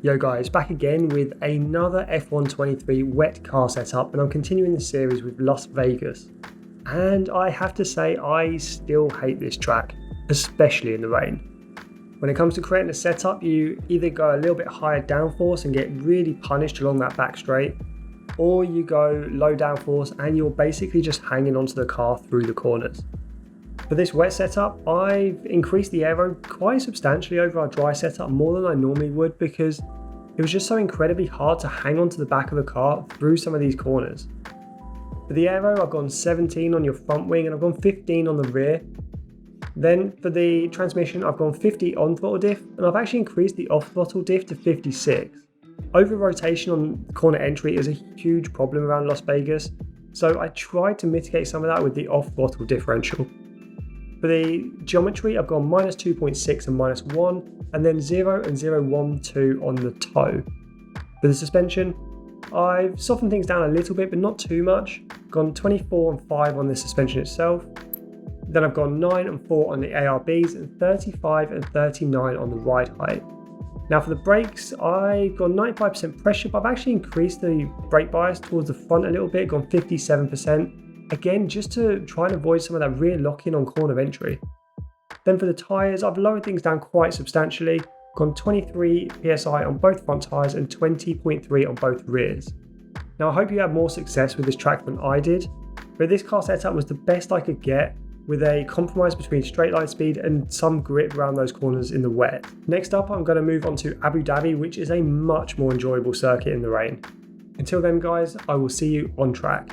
Yo guys, back again with another F123 wet car setup, and I'm continuing the series with Las Vegas. And I have to say, I still hate this track, especially in the rain. When it comes to creating a setup, you either go a little bit higher downforce and get really punished along that back straight, or you go low downforce and you're basically just hanging onto the car through the corners. For this wet setup, I've increased the aero quite substantially over our dry setup, more than I normally would, because it was just so incredibly hard to hang onto the back of the car through some of these corners. For the aero, I've gone 17 on your front wing and I've gone 15 on the rear. Then for the transmission, I've gone 50 on throttle diff, and I've actually increased the off throttle diff to 56. Over rotation on corner entry is a huge problem around Las Vegas, so I tried to mitigate some of that with the off throttle differential. For the geometry, I've gone minus 2.6 and minus 1, and then 0 and 0.12 on the toe. For the suspension, I've softened things down a little bit, but not too much. Gone 24 and 5 on the suspension itself. Then I've gone 9 and 4 on the ARBs, and 35 and 39 on the ride height. Now for the brakes, I've gone 95% pressure, but I've actually increased the brake bias towards the front a little bit, gone 57%. Again, just to try and avoid some of that rear lock-in on corner entry. Then for the tyres, I've lowered things down quite substantially, gone 23 PSI on both front tyres and 20.3 on both rears. Now I hope you had more success with this track than I did, but this car setup was the best I could get, with a compromise between straight line speed and some grip around those corners in the wet. Next up, I'm going to move on to Abu Dhabi, which is a much more enjoyable circuit in the rain. Until then guys, I will see you on track.